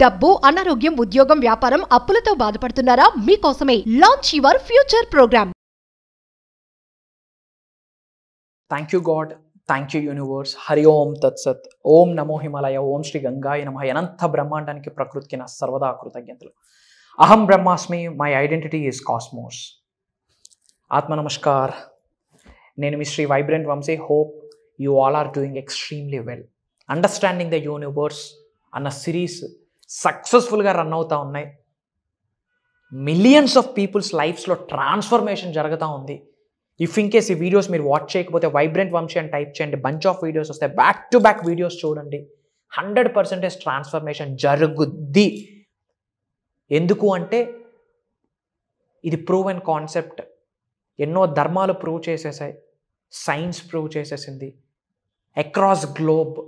డబ్బు, అనారోగ్యం, ఉద్యోగం, వ్యాపారం, అప్పులతో బాధపడుతున్నారా? మీకోసమే launch your future programme. Thank you God, thank you universe. హరి ఓం తత్సత్. ఓం నమో హిమాలయ, ఓం శ్రీ గంగాయ నమః. అనంత బ్రహ్మాండానికి ప్రకృతికి నా సర్వదా కృతజ్ఞతలు. అహం బ్రహ్మాస్మి, మై ఐడెంటిటీ ఈజ్ కాస్మోస్. ఆత్మ నమస్కార్. నేను మీ Sri vibrant Vamsi. Hope you all are doing extremely well. Understanding the universe అన్న సిరీస్ సక్సెస్ఫుల్గా రన్ అవుతూ ఉన్నాయి. మిలియన్స్ ఆఫ్ పీపుల్స్ లైఫ్స్లో ట్రాన్స్ఫర్మేషన్ జరుగుతూ ఉంది. ఇఫ్ ఇన్ కేస్ ఈ వీడియోస్ మీరు వాచ్ చేయకపోతే వైబ్రెంట్ వంశీ అని టైప్ చేయండి, బంచ్ ఆఫ్ వీడియోస్ వస్తాయి. బ్యాక్ టు బ్యాక్ వీడియోస్ చూడండి. 100% ట్రాన్స్ఫర్మేషన్ జరుగుద్ది. ఎందుకు అంటే ఇది ప్రూవెన్ కాన్సెప్ట్. ఎన్నో ధర్మాలు ప్రూవ్ చేసేసాయి, సైన్స్ ప్రూవ్ చేసేసింది. అక్రాస్ గ్లోబ్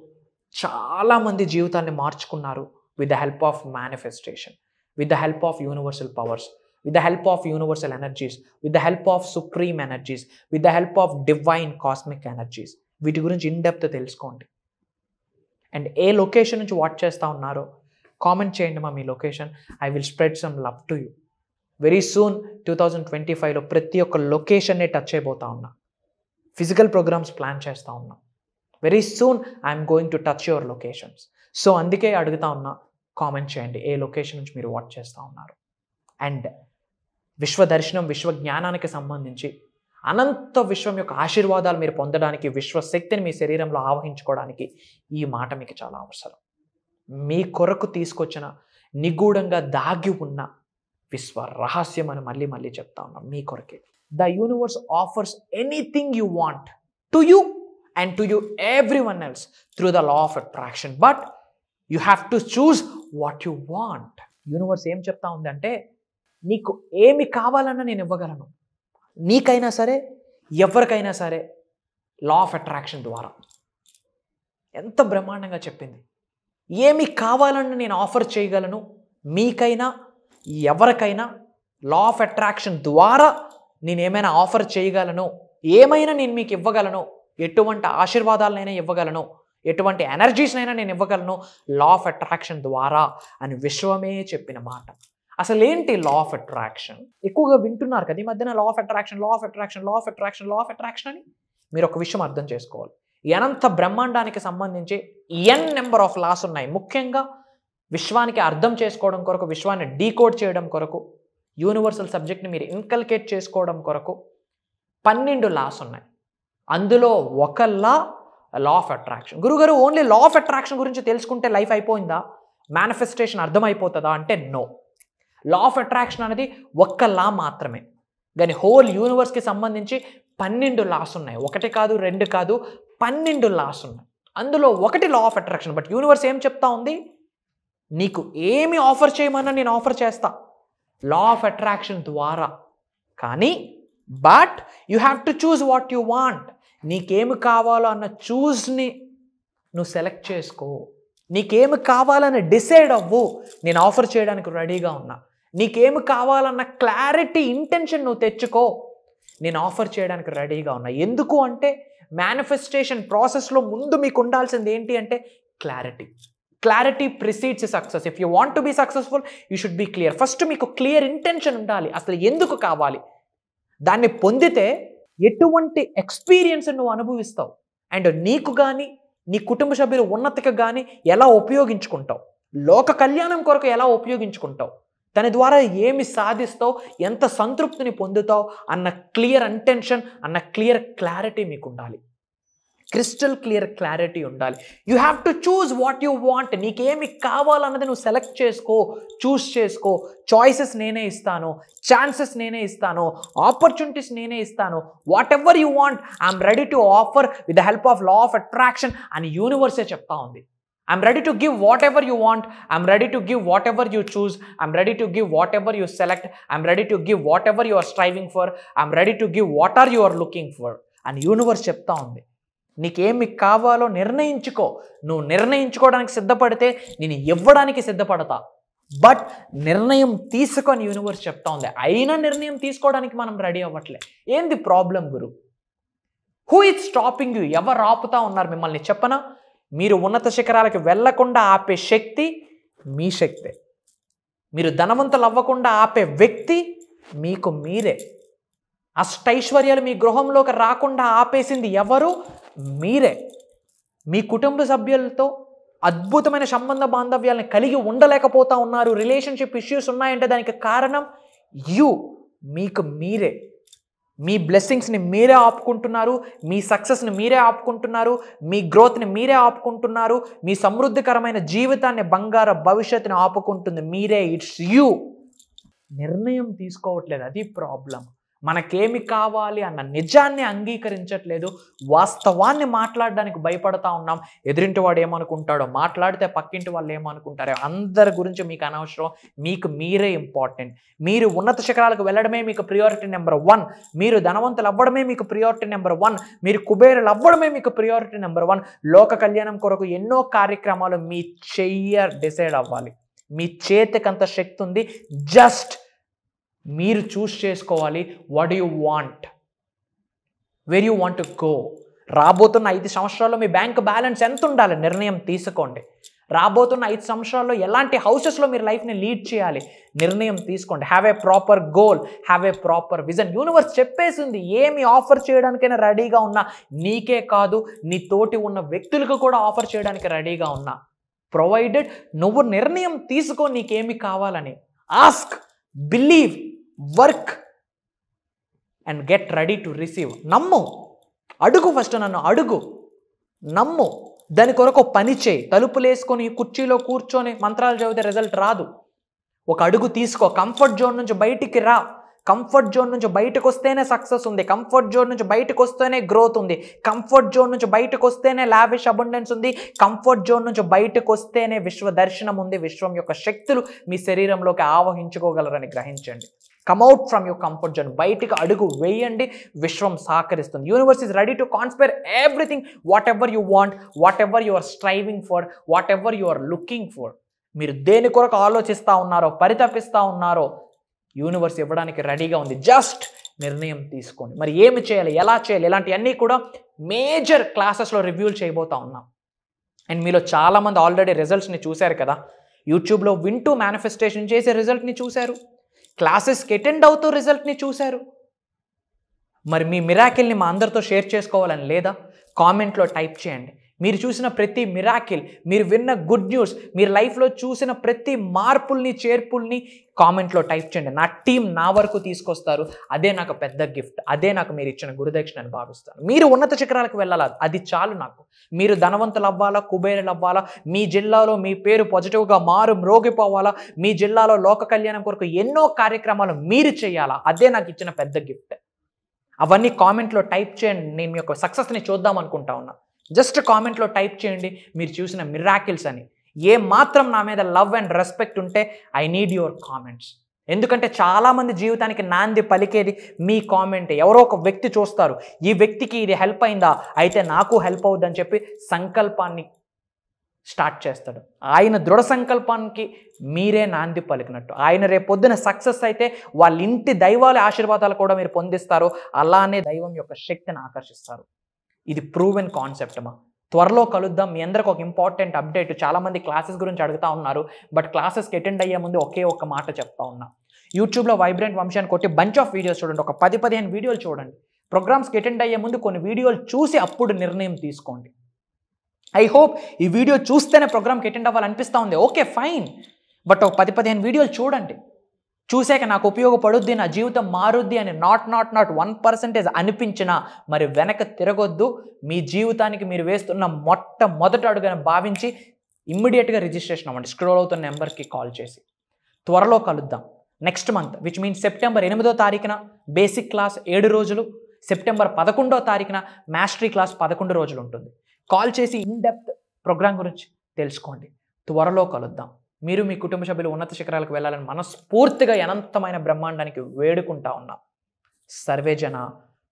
చాలామంది జీవితాన్ని మార్చుకున్నారు with the help of manifestation, with the help of universal powers, with the help of universal energies, with the help of supreme energies, with the help of divine cosmic energies. వీటి గురించి in depth తెలుసుకోండి. And ఏ location నుంచి watch చేస్తూ ఉన్నారో comment చేయండి మా మీ location. I will spread some love to you. Very soon 2025లో ప్రతి ఒక్క లొకేషన్నే టచ్ అయిపోతా ఉన్నా. ఫిజికల్ ప్రోగ్రామ్స్ ప్లాన్ చేస్తూ ఉన్నా. Very soon I'm going to touch your locations. So అందుకే అడుగుతా ఉన్నా, కామెంట్ చేయండి ఏ లొకేషన్ నుంచి మీరు వాచ్ చేస్తూ ఉన్నారు. అండ్ విశ్వ దర్శనం, విశ్వ జ్ఞానానికి సంబంధించి అనంత విశ్వం యొక్క ఆశీర్వాదాలు మీరు పొందడానికి, విశ్వశక్తిని మీ శరీరంలో ఆవహించుకోవడానికి ఈ మాట మీకు చాలా అవసరం. మీ కొరకు తీసుకొచ్చిన నిగూఢంగా దాగి ఉన్న విశ్వ రహస్యం అని మళ్ళీ మళ్ళీ చెప్తా ఉన్నాం మీ కొరకే. The universe offers anything you want to you and to you everyone else through the law of attraction. But you have to choose what you want. Universe ఏం చెప్తా ఉందంటే, నీకు ఏమి కావాలన్నా నేను ఇవ్వగలను. నీకైనా సరే, ఎవరికైనా సరే, లా ఆఫ్ అట్రాక్షన్ ద్వారా. ఎంత బ్రహ్మాండంగా చెప్పింది. ఏమి కావాలన్నా నేను ఆఫర్ చేయగలను. మీకైనా ఎవరికైనా లా ఆఫ్ అట్రాక్షన్ ద్వారా నేను ఏమైనా ఆఫర్ చేయగలను. ఏమైనా నేను మీకు ఇవ్వగలను. ఎటువంటి ఆశీర్వాదాలనైనా ఇవ్వగలను, ఎటువంటి ఎనర్జీస్నైనా నేను ఇవ్వగలను లా ఆఫ్ అట్రాక్షన్ ద్వారా అని విశ్వమే చెప్పిన మాట. అసలు ఏంటి లా ఆఫ్ అట్రాక్షన్? ఎక్కువగా వింటున్నారు కదా ఈ మధ్యన, law of attraction, law of attraction, law of attraction, law of attraction అని. మీరు ఒక విషయం అర్థం చేసుకోవాలి. అనంత బ్రహ్మాండానికి సంబంధించి ఎన్ నెంబర్ ఆఫ్ లాస్ ఉన్నాయి. ముఖ్యంగా విశ్వానికి అర్థం చేసుకోవడం కొరకు, విశ్వాన్ని డీకోడ్ చేయడం కొరకు, యూనివర్సల్ సబ్జెక్ట్ని మీరు ఇన్కల్కేట్ చేసుకోవడం కొరకు 12 లాస్ ఉన్నాయి. అందులో ఒక లా ఆఫ్ అట్రాక్షన్. గురుగారు, ఓన్లీ లా ఆఫ్ అట్రాక్షన్ గురించి తెలుసుకుంటే లైఫ్ అయిపోయిందా? మేనిఫెస్టేషన్ అర్థమైపోతుందా అంటే నో. లా ఆఫ్ అట్రాక్షన్ అనేది ఒక్క లా మాత్రమే. కానీ హోల్ యూనివర్స్కి సంబంధించి 12 లాస్ ఉన్నాయి. 1 కాదు, 2 కాదు, 12 లాస్ ఉన్నాయి. అందులో ఒకటి law of attraction. But universe ఏం చెప్తా ఉంది? నీకు ఏమి ఆఫర్ చేయమన్నా నేను ఆఫర్ చేస్తా లా ఆఫ్ అట్రాక్షన్ ద్వారా. కానీ but you have to choose what you want. నీకేమి కావాలో అన్న చూస్ని నువ్వు సెలెక్ట్ చేసుకో. నీకేమి కావాలని డిసైడ్ అవ్వు. నేను ఆఫర్ చేయడానికి రెడీగా ఉన్నా. నీకేమి కావాలన్న క్లారిటీ, ఇంటెన్షన్ నువ్వు తెచ్చుకో. నేను ఆఫర్ చేయడానికి రెడీగా ఉన్నా. ఎందుకు అంటే మేనిఫెస్టేషన్ ప్రాసెస్లో ముందు మీకు ఉండాల్సింది ఏంటి అంటే clarity. Clarity precedes success. If you want to be successful you should be clear. First మీకు క్లియర్ ఇంటెన్షన్ ఉండాలి. అసలు ఎందుకు కావాలి? దాన్ని పొందితే ఎటువంటి ఎక్స్పీరియన్స్ నువ్వు అనుభవిస్తావు అండ్ నీకు కానీ, నీ కుటుంబ సభ్యులు ఉన్నతికి కానీ ఎలా ఉపయోగించుకుంటావు, లోక కళ్యాణం కొరకు ఎలా ఉపయోగించుకుంటావు, దాని ద్వారా ఏమి సాధిస్తావు, ఎంత సంతృప్తిని పొందుతావు అన్న క్లియర్ ఇంటెన్షన్, అన్న క్లియర్ క్లారిటీ మీకు ఉండాలి. క్రిస్టల్ క్లియర్ క్లారిటీ ఉండాలి. You have to choose what you want. నీకేమి కావాలన్నది నువ్వు సెలెక్ట్ చేసుకో, చూస్ చేసుకో. చాయిసెస్ నేనే ఇస్తాను, ఛాన్సెస్ నేనే ఇస్తాను, ఆపర్చునిటీస్ నేనే ఇస్తాను. What ever you want I'm ready to offer with the help of law of attraction అని యూనివర్సే చెప్తా ఉంది. I'm ready to give whatever you want. I'm ready to give whatever you choose. I'm ready to give whatever you select. I'm ready to give whatever you are striving for. I'm ready to give what are you are looking for. And universe చెప్తా ఉంది. నీకేమి కావాలో నిర్ణయించుకో. నువ్వు నిర్ణయించుకోవడానికి సిద్ధపడితే నేను ఇవ్వడానికి సిద్ధపడతా. But నిర్ణయం తీసుకొని universe చెప్తా ఉంది. అయినా నిర్ణయం తీసుకోవడానికి మనం రెడీ అవ్వట్లే. ఏంది problem Guru? Who is stopping you? ఎవరు ఆపుతా ఉన్నారు మిమ్మల్ని చెప్పనా? మీరు ఉన్నత శిఖరాలకు వెళ్లకుండా ఆపే శక్తి మీ శక్తే. మీరు ధనవంతులు అవ్వకుండా ఆపే వ్యక్తి మీకు మీరే. అష్టైశ్వర్యాలు మీ గృహంలోకి రాకుండా ఆపేసింది ఎవరు? మీరే. మీ కుటుంబ సభ్యులతో అద్భుతమైన సంబంధ బాంధవ్యాలను కలిగి ఉండలేకపోతా ఉన్నారు, రిలేషన్షిప్ ఇష్యూస్ ఉన్నాయంటే దానికి కారణం మీకు మీరే. మీ బ్లెస్సింగ్స్ని మీరే ఆపుకుంటున్నారు, మీ సక్సెస్ని మీరే ఆపుకుంటున్నారు, మీ గ్రోత్ని మీరే ఆపుకుంటున్నారు, మీ సమృద్ధికరమైన జీవితాన్ని, బంగారు భవిష్యత్తుని ఆపుకుంటుంది మీరే. It's you. నిర్ణయం తీసుకోవట్లేదు, అది ప్రాబ్లం. మనకేమి కావాలి అన్న నిజాన్ని అంగీకరించట్లేదు, వాస్తవాన్ని మాట్లాడడానికి భయపడతా ఉన్నాం. ఎదురింటి వాడు ఏమనుకుంటాడో, మాట్లాడితే పక్కింటి వాళ్ళు ఏమనుకుంటారో, అందరి గురించి మీకు అనవసరం. మీకు మీరే ఇంపార్టెంట్. మీరు ఉన్నత శిఖరాలకు వెళ్ళడమే మీకు ప్రియారిటీ నెంబర్ 1. మీరు ధనవంతులు అవ్వడమే మీకు ప్రియారిటీ నెంబర్ 1. మీరు కుబేరులు అవ్వడమే మీకు ప్రియారిటీ నెంబర్ 1. లోక కళ్యాణం కొరకు ఎన్నో కార్యక్రమాలు మీ డిసైడ్ అవ్వాలి. మీ చేతికంత శక్తి ఉంది. జస్ట్ మీరు చూస్ చేసుకోవాలి. What you want, where you want to go. రాబోతున్న 5 సంవత్సరాల్లో మీ బ్యాంక్ బ్యాలెన్స్ ఎంత ఉండాలి, నిర్ణయం తీసుకోండి. రాబోతున్న 5 సంవత్సరాల్లో ఎలాంటి హౌసెస్లో మీరు లైఫ్ని లీడ్ చేయాలి, నిర్ణయం తీసుకోండి. Have a proper goal, have a proper vision. Universe చెప్పేసింది, ఏమి ఆఫర్ చేయడానికైనా రెడీగా ఉన్నా. నీకే కాదు, నీ తోటి ఉన్న వ్యక్తులకు కూడా ఆఫర్ చేయడానికి రెడీగా ఉన్నా, ప్రొవైడెడ్ నువ్వు నిర్ణయం తీసుకో నీకేమి కావాలని. Ask, believe, work and get ready to receive. నమ్ము, అడుగు. ఫస్ట్ నన్ను అడుగు, నమ్ము, దాని కొరకు పని చేయి. తలుపులు వేసుకొని కుర్చీలో కూర్చొని మంత్రాలు చదివితే రిజల్ట్ రాదు. ఒక అడుగు తీసుకో. కంఫర్ట్ జోన్ నుంచి బయటికి రా. కంఫర్ట్ జోన్ నుంచి బయటకు వస్తేనే సక్సెస్ ఉంది. కంఫర్ట్ జోన్ నుంచి బయటకు వస్తేనే గ్రోత్ ఉంది. కంఫర్ట్ జోన్ నుంచి బయటకు వస్తేనే లావిష్ అబండెన్స్ ఉంది. కంఫర్ట్ జోన్ నుంచి బయటకు వస్తేనే విశ్వ దర్శనం ఉంది. విశ్వం యొక్క శక్తులు మీ శరీరంలోకి ఆవహించుకోగలరని గ్రహించండి. Come out from your comfort zone. బయటికి అడుగు వేయండి, విశ్వం సహకరిస్తుంది. Universe is ready to conspire everything. What ever you want, what ever you are striving for, what ever you are looking for. మీరు దేని కొరకు ఆలోచిస్తూ ఉన్నారో, పరితపిస్తూ ఉన్నారో, యూనివర్స్ ఇవ్వడానికి రెడీగా ఉంది. జస్ట్ నిర్ణయం తీసుకోండి. మరి ఏమి చేయాలి, ఎలా చేయాలి, ఇలాంటివన్నీ కూడా మేజర్ క్లాసెస్లో రివ్యూలు చేయబోతా ఉన్నాం. అండ్ మీలో చాలామంది ఆల్రెడీ రిజల్ట్స్ని చూశారు కదా. యూట్యూబ్లో వింటూ మేనిఫెస్టేషన్ చేసే రిజల్ట్ని చూశారు, క్లాసెస్కి అటెండ్ అవుతూ రిజల్ట్ని చూశారు. మరి మీ మిరాకిల్ని మా అందరితో షేర్ చేసుకోవాలని లేదా? కామెంట్లో టైప్ చేయండి. మీరు చూసిన ప్రతి మిరాకిల్, మీరు విన్న గుడ్ న్యూస్, మీరు లైఫ్లో చూసిన ప్రతి మార్పుల్ని, చేర్పుల్ని కామెంట్లో టైప్ చేయండి. నా టీం నా వరకు తీసుకొస్తారు. అదే నాకు పెద్ద గిఫ్ట్. అదే నాకు మీరు ఇచ్చిన గురుదక్షిణ అని భావిస్తాను. మీరు ఉన్నత శిఖరాలకు వెళ్ళాలి, అది చాలు నాకు. మీరు ధనవంతులు అవ్వాలా, కుబేరులు అవ్వాలా, మీ జిల్లాలో మీ పేరు పాజిటివ్గా మ్రోగిపోవాలా, మీ జిల్లాలో లోక కళ్యాణం కొరకు ఎన్నో కార్యక్రమాలు మీరు చేయాలా, అదే నాకు ఇచ్చిన పెద్ద గిఫ్ట్. అవన్నీ కామెంట్లో టైప్ చేయండి. నేను మీ యొక్క సక్సెస్ని చూద్దాం అనుకుంటా ఉన్నా. జస్ట్ కామెంట్లో టైప్ చేయండి మీరు చూసిన మిరాకిల్స్ అని. ఏ మాత్రం నా మీద లవ్ అండ్ రెస్పెక్ట్ ఉంటే ఐ నీడ్ యువర్ కామెంట్స్. ఎందుకంటే చాలామంది జీవితానికి నాంది పలికేది మీ కామెంట్. ఎవరో ఒక వ్యక్తి చూస్తారు, ఈ వ్యక్తికి ఇది హెల్ప్ అయిందా, అయితే నాకు హెల్ప్ అవుద్దని చెప్పి సంకల్పాన్ని స్టార్ట్ చేస్తాడు. ఆయన దృఢ సంకల్పానికి మీరే నాంది పలికినట్టు. ఆయన రేపొద్దున సక్సెస్ అయితే వాళ్ళ ఇంటి దైవాల ఆశీర్వాదాలు కూడా మీరు పొందిస్తారు. అలానే దైవం యొక్క శక్తిని ఆకర్షిస్తారు. ఇది ప్రూవెన్ కాన్సెప్ట్ అమ్మా. త్వరలో కలుద్దాం. మీ అందరికి ఒక ఇంపార్టెంట్ అప్డేట్. చాలామంది క్లాసెస్ గురించి అడుగుతా ఉన్నారు, బట్ క్లాసెస్కి అటెండ్ అయ్యే ముందు ఒకే ఒక్క మాట చెప్తా ఉన్నా. యూట్యూబ్లో వైబ్రెంట్ వంశీ అని కొట్టి బంచ్ ఆఫ్ వీడియోస్ చూడండి. ఒక 10-15 వీడియోలు చూడండి. ప్రోగ్రామ్స్కి అటెండ్ అయ్యే ముందు కొన్ని వీడియోలు చూసి అప్పుడు నిర్ణయం తీసుకోండి. ఐ హోప్ ఈ వీడియో చూస్తేనే ప్రోగ్రామ్కి అటెండ్ అవ్వాలనిపిస్తూ ఉంది. ఓకే ఫైన్, బట్ ఒక 10-15 వీడియోలు చూడండి. చూసాక నాకు ఉపయోగపడుద్ది, నా జీవితం మారుద్ది అని నాట్ 1% అనిపించినా మరి వెనక తిరగొద్దు. మీ జీవితానికి మీరు వేస్తున్న మొట్టమొదటి అడుగుని భావించి ఇమ్మీడియట్గా రిజిస్ట్రేషన్ అవ్వండి. స్క్రోల్ అవుతున్న నెంబర్కి కాల్ చేసి. త్వరలో కలుద్దాం. Next month which means September 8వ తారీఖున బేసిక్ క్లాస్ 7 రోజులు, సెప్టెంబర్ 11వ తారీఖున మాస్టరీ క్లాస్ 11 రోజులు ఉంటుంది. కాల్ చేసి ఇన్ డెప్త్ ప్రోగ్రామ్ గురించి తెలుసుకోండి. త్వరలో కలుద్దాం. మీరు మీ కుటుంబ సభ్యులు ఉన్నత శిఖరాలకు వెళ్ళాలని మనస్ఫూర్తిగా అనంతమైన బ్రహ్మాండానికి వేడుకుంటా ఉన్నాం. సర్వే జన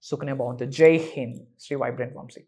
సుఖనే భవంతు. జై హింద్. శ్రీ వైబ్రెంట్ వంశీ.